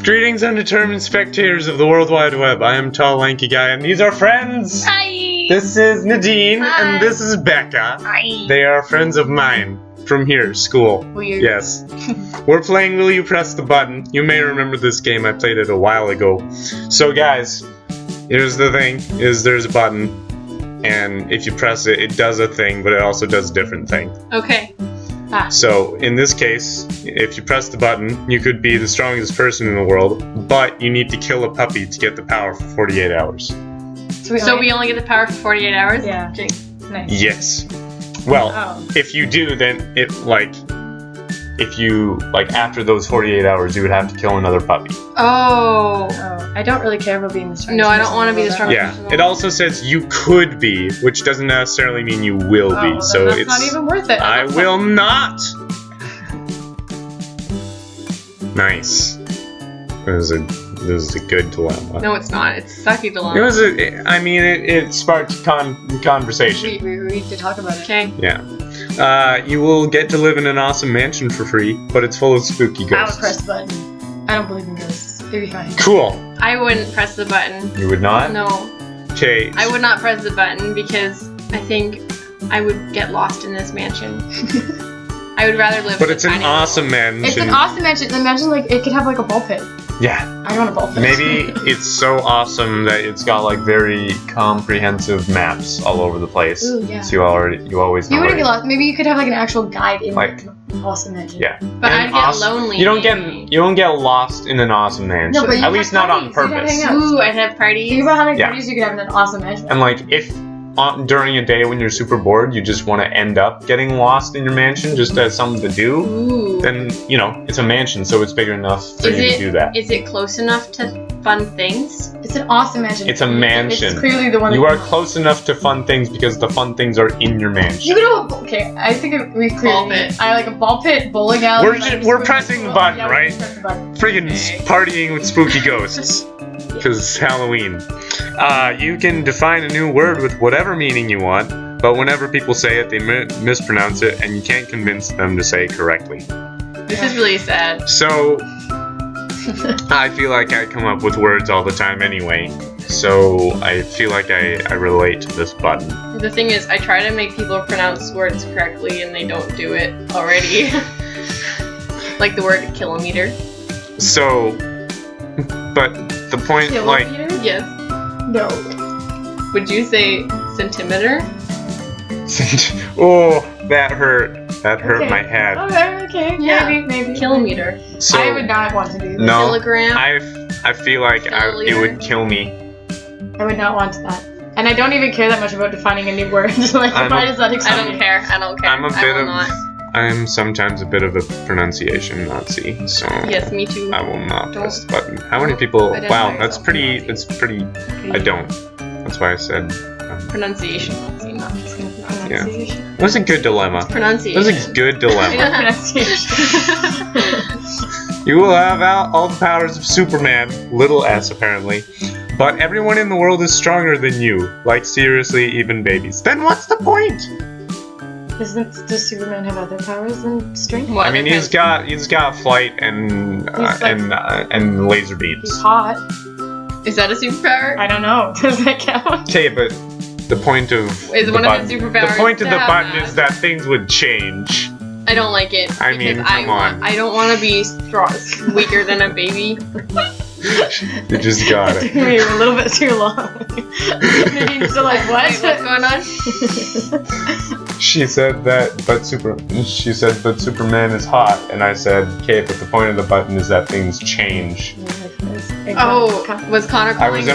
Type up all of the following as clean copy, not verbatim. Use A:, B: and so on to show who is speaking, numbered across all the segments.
A: Greetings, undetermined spectators of the World Wide Web. I am Tall Lanky Guy, and these are friends.
B: Hi.
A: This is Nadine,
B: Hi.
A: and this is Becca.
B: Hi.
A: They are friends of mine from here, school.
B: Weird.
A: Yes. We're playing Will You Press the Button. You may remember this game. I played it a while ago. So, guys, here's the thing: is there's a button, and if you press it, it does a thing, but it also does a different thing.
B: Okay.
A: So, in this case, if you press the button, you could be the strongest person in the world, but you need to kill a puppy to get the power for 48 hours.
B: So we only get the power for 48 hours?
C: Yeah.
B: Okay.
C: Nice.
A: Yes. Well, if you do, then after those 48 hours, you would have to kill another puppy.
B: Oh.
C: I don't really care about being the strongest.
B: No, I don't want to be the strongest
A: Yeah.
B: person.
A: It also says you could be, which doesn't necessarily mean you will be.
C: Well,
A: So
C: that's
A: it's
C: not even worth it.
A: I will not. Nice. This is a good dilemma.
B: No, it's not. It's a sucky dilemma.
A: It sparked conversation.
C: We need to talk about it.
B: Okay.
A: Yeah. You will get to live in an awesome mansion for free, but it's full of spooky
C: I would
A: ghosts.
C: press the button. I don't believe in ghosts. It'd be fine.
A: Cool.
B: I wouldn't press the button.
A: You would not?
B: No.
A: Okay.
B: I would not press the button because I think I would get lost in this mansion. I would rather live
A: But
B: in
A: it's
B: a
A: an
B: tiny
A: awesome mansion.
C: It's an awesome mansion. Imagine it could have a ball pit.
A: Yeah.
C: I want a ball pit.
A: Maybe it's so awesome that it's got very comprehensive maps all over the place.
C: Ooh, yeah.
A: So you always know.
C: You wouldn't
A: where
C: be lost. Maybe you could have an actual guide in
A: Like-
C: the awesome mansion.
A: Yeah.
B: But
A: And
B: I'd get lonely.
A: You don't
B: maybe.
A: get lost in an awesome mansion.
C: No, but you
A: At
C: have
A: least not on
C: parties. You'd have
A: purpose.
C: hangouts.
B: Ooh, I'd have parties.
C: Think about how many
A: Yeah.
C: parties you could have in an awesome mansion.
A: And if during a day when you're super bored, you just want to end up getting lost in your mansion just as something to do,
B: Ooh.
A: then it's a mansion, so it's big enough for you to do that.
B: Is it close enough to fun things?
C: It's an awesome mansion.
A: It's a mansion.
C: It's clearly the one
A: You
C: that
A: are close enough to fun things because the fun things are in your mansion.
C: You know, okay, I think we clearly.
B: Ball pit.
C: I like a ball pit, bowling alley.
A: We're pressing the button,
C: yeah,
A: right?
C: We're pressing the button.
A: Friggin' partying with spooky ghosts. Because it's Halloween. You can define a new word with whatever meaning you want, but whenever people say it, they mispronounce it, and you can't convince them to say it correctly.
B: This is really sad.
A: So, I feel like I come up with words all the time anyway, so I feel like I relate to this button.
B: The thing is, I try to make people pronounce words correctly and they don't do it already. Like the word kilometer.
A: So, but the point,
C: Kilometer?
B: Yes.
C: No.
B: Would you say centimeter?
A: oh, that hurt. That hurt
C: Okay.
A: my head.
C: Okay.
B: Yeah.
C: Maybe.
B: Kilometer.
A: So,
C: I would not want to do that.
A: No,
B: Kilogram?
A: I feel like it would kill me.
C: I would not want that. And I don't even care that much about defining a new word. Why does that
B: I
C: excite
B: don't
C: me?
B: care. I don't care.
A: I'm sometimes a bit of a pronunciation Nazi, so
B: Yes, me too.
A: I will not
B: Don't.
A: press the button. How many people?
B: Identify
A: Wow,
B: yourself
A: that's pretty.
B: as
A: That's pretty. I don't. That's why I said.
B: Pronunciation. Nazi, not just
C: Pronunciation.
A: It was a good dilemma. It
B: pronunciation.
A: was a good dilemma.
C: Pronunciation.
A: You will have all the powers of Superman, little s apparently, but everyone in the world is stronger than you. Like seriously, even babies. Then what's the point?
C: Does Superman have other powers than strength?
B: What
A: I mean, he's got flight and laser
C: He's
A: beams.
C: hot.
B: Is that a superpower?
C: I don't know. Does that count?
A: Okay, but the point of
B: Is
A: the
B: one of
A: button,
B: his superpowers
A: the point of
B: to
A: the
B: have
A: button
B: that?
A: is that things would change.
B: I don't like it.
A: I mean,
B: because
A: come on.
B: I don't want to be weaker than a baby.
A: You just got
C: It
A: it.
C: took me a little bit too long. Maybe you're still like, what?
B: Wait, what's going on?
A: She said but Superman is hot, and I said, okay, but the point of the button is that things change.
B: Oh, was Connor calling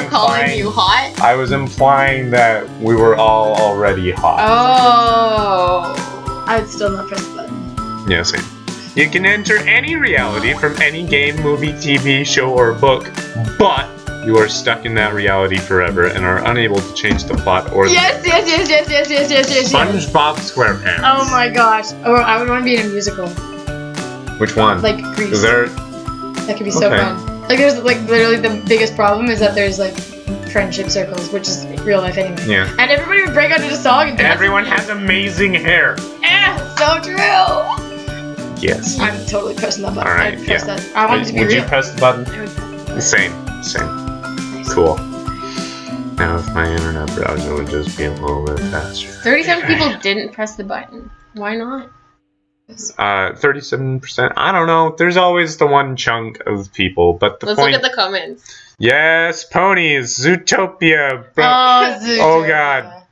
B: calling you hot?
A: I was implying that we were all already hot.
B: Oh.
C: I would still not press the button.
A: Yeah, same. You can enter any reality from any game, movie, TV, show, or book, but you are stuck in that reality forever and are unable to change the plot or
C: Yes.
A: SpongeBob SquarePants.
C: Oh my gosh. Or I would want to be in a musical.
A: Which one?
C: Like Grease.
A: Is there?
C: That could be so
A: Okay.
C: fun. There's literally the biggest problem is that there's friendship circles, which is real life anyway.
A: Yeah.
C: And everybody would break out into song and dance.
A: Everyone has amazing hair.
C: Yeah, so true.
A: Yes.
C: I'm totally pressing that button.
A: Alright,
C: I'd press
A: yeah.
C: that. I want it to be
A: Would
C: real.
A: you press the button?
B: I would press the
A: Same. Cool. Now if my internet browser would just be a little bit faster.
B: 37 people didn't press the button. Why not?
A: 37%. I don't know. There's always the one chunk of people, but the
B: Let's
A: point.
B: look at the comments.
A: Yes, ponies, Zootopia, bro.
C: Zootopia.
A: Oh god,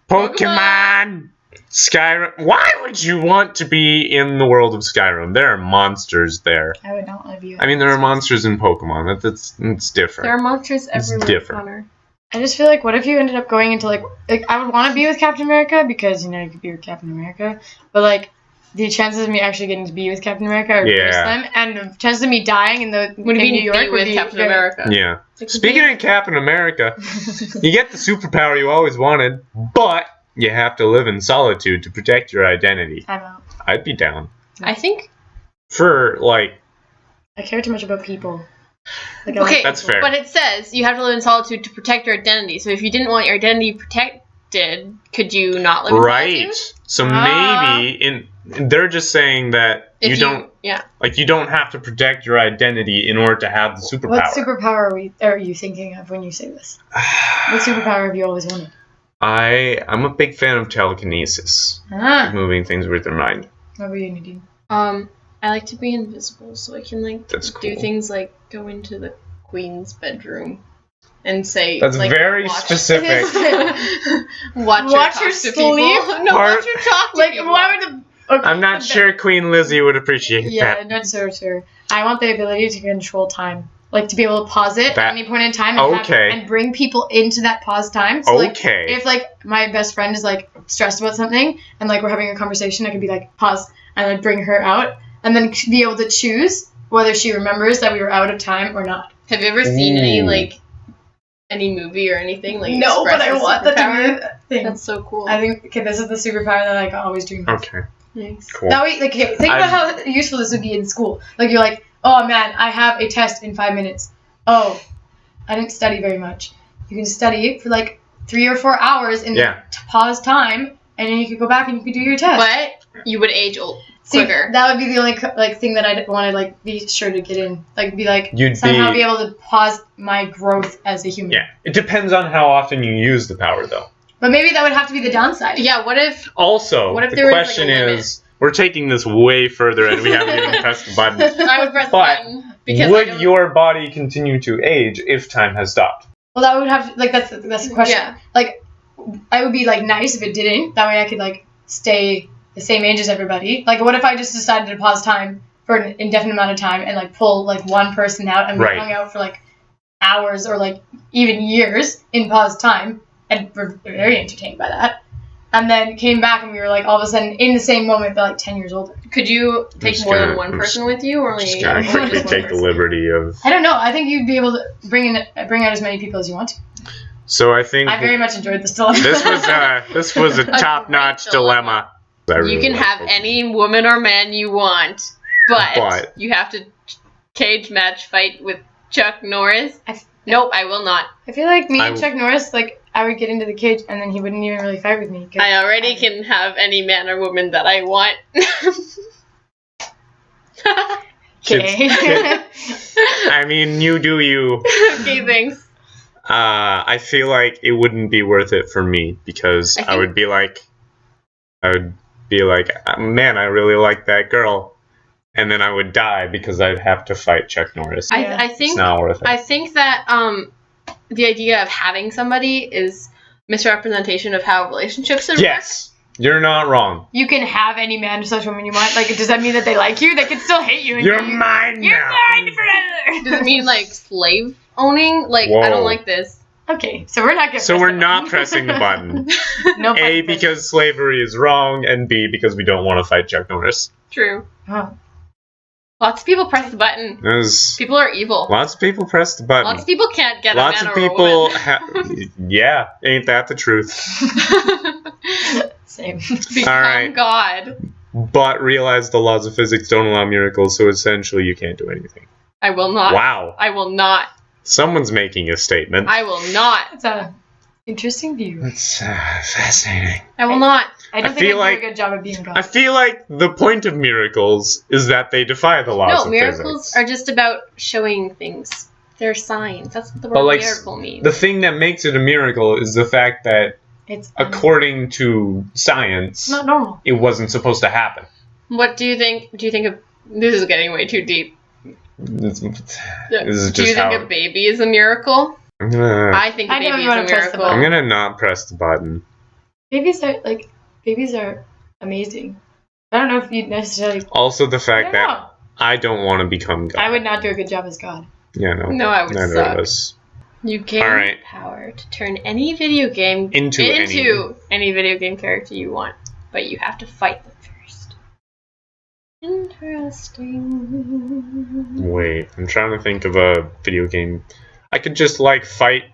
A: Pokemon, Skyrim. Why would you want to be in the world of Skyrim? There are monsters there.
C: I would not want to be.
A: I mean, there are monsters in Pokemon. It's different.
B: There are monsters everywhere,
A: different.
B: Connor.
C: I just feel like, what if you ended up going into like I would want to be with Captain America because you could be with Captain America, but like the chances of me actually getting to be with Captain America are very slim, and the chances of me dying in
B: Would
C: New
B: be
C: York
B: with Captain America.
A: Yeah. Speaking of Captain America, you get the superpower you always wanted, but you have to live in solitude to protect your identity.
C: I'm out.
A: I'd be down.
B: I think.
A: For like.
C: I care too much about people. Like,
B: Okay,
A: That's fair.
B: But it says you have to live in solitude to protect your identity. So if you didn't want your identity protected, could you not live in
A: Right.
B: solitude?
A: So maybe they're just saying that
B: If
A: you don't.
B: Yeah.
A: Like, you don't have to protect your identity in order to have the superpower.
C: What superpower are you thinking of when you say this? What superpower have you always wanted?
A: I'm a big fan of telekinesis. Moving things with your mind.
C: What about you, Nadine?
B: I like to be invisible, so I can
A: That's
B: do
A: cool.
B: things like go into the queen's bedroom and say.
A: That's
B: like,
A: very
B: watch.
A: specific.
B: Watch her
C: sleep?
B: people. No, watch her talk to
C: Like,
B: people.
C: why would the? Okay,
A: I'm not sure Queen Lizzie would appreciate
C: Yeah,
A: that.
C: not so sure. I want the ability to control time, like to be able to pause it at any point in time and, and bring people into that pause time. So, like, if like my best friend is like stressed about something and like we're having a conversation, I could be like pause and I'd bring her out and then be able to choose whether she remembers that we were out of time or not.
B: Have you ever seen any movie or anything like?
C: No, but I
B: express
C: want
B: the
C: that to be
B: superpower?
C: a thing.
B: That's so cool.
C: I think this is the superpower that I always dream of.
A: Okay.
B: Nice.
A: Cool.
C: That way, like, think about how useful this would be in school. Like, you're like, oh man, I have a test in 5 minutes. Oh, I didn't study very much. You can study for like 3 or 4 hours in pause time, and then you could go back and you could do your test.
B: But you would age quicker.
C: That would be the only thing that I'd want to like be sure to get in. Like, be like
A: You'd
C: somehow be able to pause my growth as a human.
A: Yeah. It depends on how often you use the power, though.
C: But maybe that would have to be the downside.
B: Yeah. What if?
A: Also,
B: What if
A: the
B: there was,
A: question
B: like, a limit?
A: is, we're taking this way further and we haven't even pressed the button.
B: I would press the
A: But
B: button because
A: would your body continue to age if time has stopped?
C: Well, that would have to, like that's the question.
B: Yeah.
C: Like, I would be like nice if it didn't. That way, I could like stay the same age as everybody. Like, what if I just decided to pause time for an indefinite amount of time and like pull like one person out and we hung out for like hours or like even years in pause time and were very entertained by that. And then came back and we were like all of a sudden in the same moment but like 10 years older.
B: Could you take more than one person with you, or only
A: Just gonna quickly take the liberty of.
C: I don't know. I think you'd be able to bring out as many people as you want to.
A: So I think
C: I very much enjoyed this dilemma.
A: this was a top-notch dilemma.
B: You can have any woman or man you want, but you have to cage match fight with Chuck Norris. Nope, I will not.
C: I feel like me and Chuck Norris, like, I would get into the cage and then he wouldn't even really fight with me.
B: I already can have any man or woman that I want.
C: Okay.
A: I mean, you do you.
B: Okay, thanks.
A: I feel like it wouldn't be worth it for me because I would be like, man, I really like that girl. And then I would die because I'd have to fight Chuck Norris.
B: I think
A: it's not worth it.
B: I think that the idea of having somebody is misrepresentation of how relationships are.
A: Yes, you're not wrong.
C: You can have any man or such woman you want. Like, does that mean that they like you? They can still hate you. And
A: You're mine
C: You're
A: now.
C: mine forever.
B: Does it mean like slave owning? Like, I don't like this.
C: Okay, so we're not.
A: So we're not pressing the button.
C: No.
A: A, because slavery is wrong, and B, because we don't want to fight Chuck Norris.
B: True.
C: Oh.
B: Lots of people press the button. People are evil.
A: Lots of people press the button.
B: Lots of people can't get
A: Lots
B: a man
A: of
B: or
A: people
B: a woman.
A: yeah, ain't that the truth?
C: Same.
B: Become
A: All right.
B: God.
A: But realize the laws of physics don't allow miracles, so essentially you can't do anything.
B: I will not.
A: Wow.
B: I will not.
A: Someone's making a statement.
B: I will not.
C: It's a interesting view.
A: It's fascinating.
B: I will not.
C: I don't think I do a good job of being God.
A: I feel like the point of miracles is that they defy the laws of physics.
B: No, miracles are just about showing things. They're signs. That's what the word miracle means.
A: The thing that makes it a miracle is the fact that, according to science,
C: it's not normal.
A: It wasn't supposed to happen.
B: What do you think? Do you think this is getting way too deep?
A: This is just
B: do you think a baby is a miracle? I think a baby is a miracle.
A: I'm gonna not press the button.
C: Babies are amazing. I don't know if you'd necessarily.
A: Also, the fact that I don't want to become God.
C: I would not do a good job as God.
A: Yeah, no.
B: No, I would
A: neither
B: suck.
A: of us.
B: You gain the power to turn any video game into any video game character you want, but you have to fight them first. Interesting.
A: Wait, I'm trying to think of a video game. I could just fight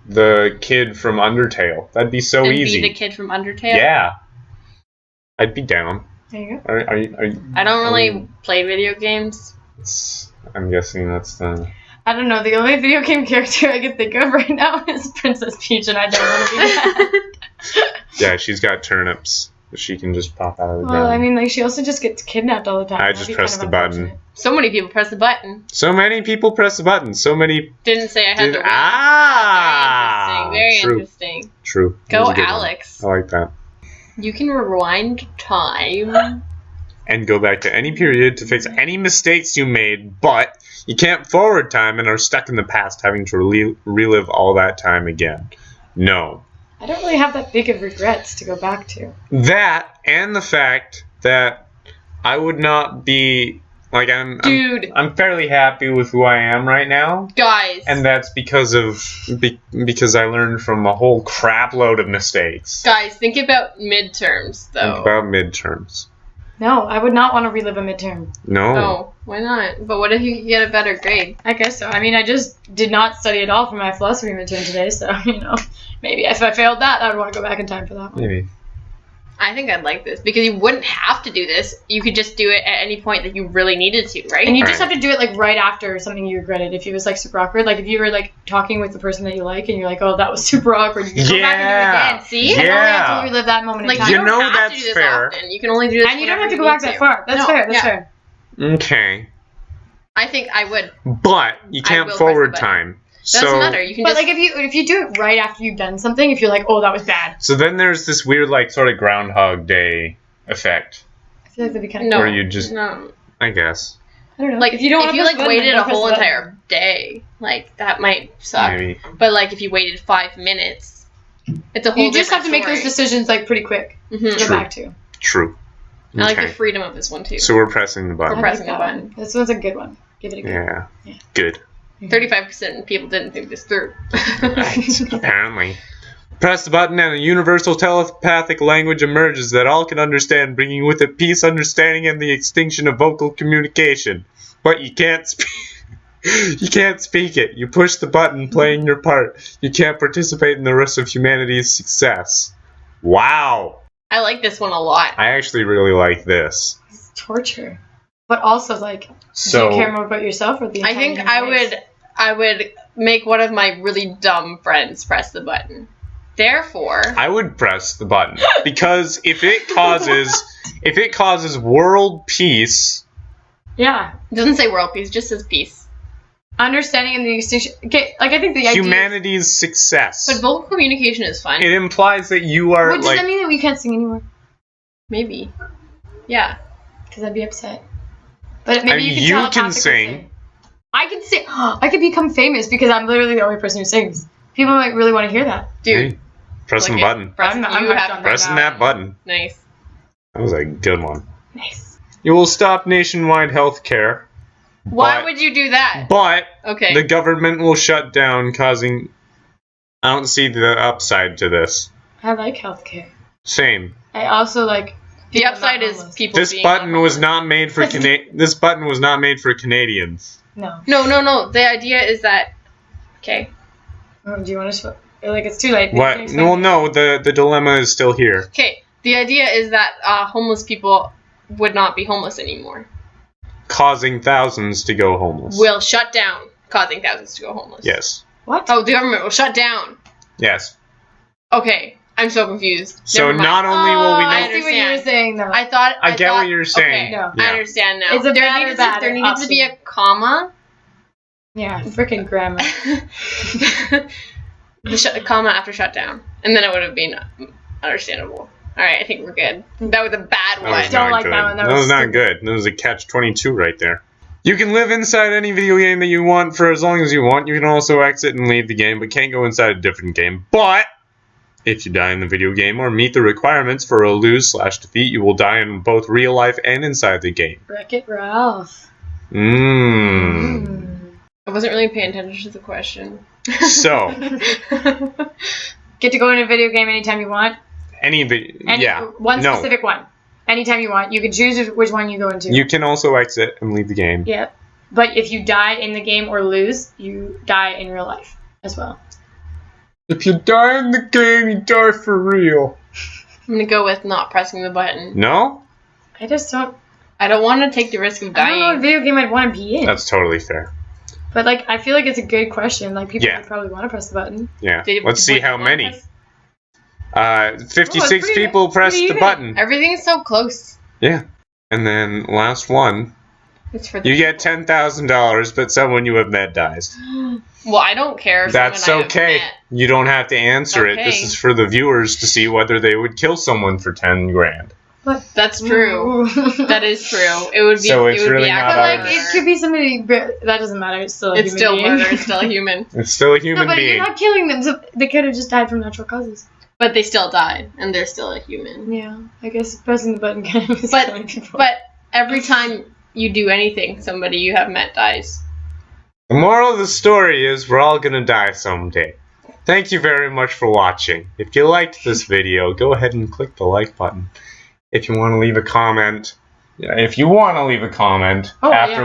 A: the kid from Undertale. That'd be so easy.
B: Be the kid from Undertale?
A: Yeah. I'd be down.
C: There you go.
B: I don't really play video games.
A: I'm guessing that's the...
C: I don't know. The only video game character I can think of right now is Princess Peach, and I don't want to be that.
A: Yeah, she's got turnips. She can just pop out of the ground.
C: Well, I mean, she also just gets kidnapped all the time.
A: I just pressed the button.
B: So many people press the button.
A: So many people press the button. So many...
B: Didn't say I had to win. Very interesting.
A: True.
B: Go, Alex.
A: I like that.
B: You can rewind time.
A: And go back to any period to fix any mistakes you made, but you can't forward time and are stuck in the past having to relive all that time again. No.
C: I don't really have that big of regrets to go back to.
A: That, and the fact that I would not be... I'm fairly happy with who I am right now.
B: Guys.
A: And that's because I learned from a whole crap load of mistakes.
B: Guys, think about midterms, though.
A: Think about midterms.
C: No, I would not want to relive a midterm.
A: No.
B: Oh, why not? But what if you could get a better grade?
C: I guess so. I mean, I just did not study at all for my philosophy midterm today, so, maybe if I failed that, I would want to go back in time for that one.
A: Maybe.
B: I think I'd like this, because you wouldn't have to do this. You could just do it at any point that you really needed to, right?
C: And you just have to do it, right after something you regretted. If it was, super awkward. If you were, talking with the person that you like, and you're like, oh, that was super awkward. You can go back and do it again. See?
A: Yeah.
C: And only have to relive that moment in time.
B: You don't have to do this
A: fair.
B: Often. You can only do this
C: and you don't have to go back that far. That's fair. That's fair.
A: Okay.
B: I think I would.
A: But you can't forward time.
B: Doesn't matter. You can
C: but if you do it right after you've done something, if you're like, oh, that was bad.
A: So then there's this weird sort of Groundhog Day effect.
C: I feel like that'd be kind of
A: where you just I guess.
C: I don't know.
B: If you waited a whole entire day, that might suck.
A: Maybe.
B: But if you waited 5 minutes, it's a whole.
C: You just have to make those decisions pretty quick to go back to.
A: True.
B: I like the freedom of this one too.
A: So we're pressing the button.
B: We're pressing the button.
C: This one's a good one. Give it a go.
A: Yeah. Good.
B: 35% of people didn't think this through.
A: Right. Apparently. Press the button and a universal telepathic language emerges that all can understand, bringing with it peace, understanding, and the extinction of vocal communication. But you can't speak. You can't speak it. You push the button, playing your part. You can't participate in the rest of humanity's success. Wow.
B: I like this one a lot.
A: I actually really like this.
C: It's torture. But also, do you care more about yourself or the entire
B: I think I would make one of my really dumb friends press the button. Therefore,
A: I would press the button because if it causes world peace.
C: Yeah.
B: It doesn't say world peace, it just says peace.
C: Understanding and the extinction. Okay, I think the idea.
A: Humanity's success.
B: But vocal communication is fun.
A: It implies that you are.
C: Does that mean that we can't sing anymore?
B: Maybe. Yeah.
C: Because I'd be upset. But maybe you can
A: sing.
C: I can sing. I could become famous because I'm literally the only person who sings. People might really want to hear that.
B: Dude.
A: Hey, pressing the button.
C: Pressing
A: that button.
B: Nice.
A: That was a good one.
C: Nice.
A: You will stop nationwide health care.
B: Why would you do that?
A: But the government will shut down, causing... I don't see the upside to this.
C: I like healthcare.
A: Same.
C: I also like...
B: The upside is people
A: This button was not made for This button was not made for Canadians.
C: No.
B: No. The idea is that... Okay.
C: Oh, do you want to... it's too late.
A: What? Well, no. The dilemma is still here.
B: Okay. The idea is that homeless people would not be homeless anymore.
A: Causing thousands to go homeless.
B: Will shut down, causing thousands to go homeless.
A: Yes.
C: What?
B: Oh, the government will shut down.
A: Yes.
B: Okay. I'm so confused.
A: So
B: Never mind.
A: not only will we know...
C: I see what you were saying, though.
B: I thought.
A: I get what you're saying.
B: Okay,
C: No.
A: Yeah.
B: I understand now.
C: It's a bad
B: there needed to be
C: option.
B: a comma.
C: Yeah, freaking grammar.
B: The comma after shutdown, and then it would have been understandable. All right, I think we're good. That was a bad
A: That
B: one.
A: was
C: Don't
A: not
C: like
A: good.
C: that one. That
A: That
C: was
A: was not
C: stupid.
A: good. That was a catch-22 right there. You can live inside any video game that you want for as long as you want. You can also exit and leave the game, but can't go inside a different game. But if you die in the video game or meet the requirements for a lose/defeat, you will die in both real life and inside the game.
C: Wreck-It Ralph.
B: I wasn't really paying attention to the question.
A: So,
C: Get to go in a video game anytime you want. One
A: No.
C: specific one. Anytime you want. You can choose which one you go into.
A: You can also exit and leave the game.
C: Yep. But if you die in the game or lose, you die in real life as well.
A: If you die in the game, you die for real.
B: I'm gonna go with not pressing the button.
A: No?
C: I just don't...
B: I don't want to take the risk of
C: I don't know what
B: dying.
C: video game I'd want to be in.
A: That's totally fair.
C: But, like, I feel like it's a good question. Like, people
A: Yeah.
C: would probably want to press the button.
A: Yeah.
B: Did-
A: Let's see
B: would
A: how
B: you wanna
A: many.
B: press-
A: 56
C: pretty-
A: people pressed
C: pretty
A: the
C: even.
A: button.
B: Everything's so close.
A: Yeah. And then last one.
B: It's for the
A: You get $10,000, but someone you have met dies.
B: Well, I don't care. If
A: That's
B: someone I have
A: okay.
B: met.
A: You don't have to answer it.
B: Okay.
A: This is for the viewers to see whether they would kill someone for 10 grand.
B: That's true. That is true. It would be.
A: So
B: it
A: it's
B: would
A: really
B: be
A: not
C: But, like,
A: ours.
C: it could be somebody... That doesn't matter. It's still a
B: It's
C: human
B: still
C: being.
B: murder. It's still a human.
A: It's still a
C: No,
A: human
C: but
A: being.
C: you're not killing them. So they could have just died from natural causes.
B: But they still died, and they're still a human.
C: Yeah. I guess pressing the button kind of is
B: But-
C: killing people.
B: But every time you do anything, somebody you have met dies.
A: The moral of the story is we're all gonna die someday. Thank you very much for watching. If you liked this video, go ahead and click the like button. If you want to leave a comment, after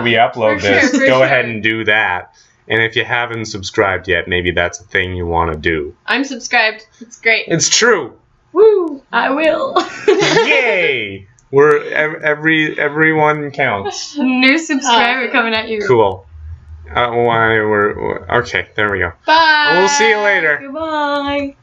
A: we upload
B: For sure,
A: this,
B: for
A: go
B: sure.
A: ahead and do that. And if you haven't subscribed yet, maybe that's a thing you want to do.
B: I'm subscribed. It's great.
A: It's true.
C: Woo! I will.
A: Yay! We're everyone counts.
C: New subscriber
B: Awesome.
C: coming at you.
A: Cool. Okay, there we go.
B: Bye.
A: We'll see you later.
C: Goodbye.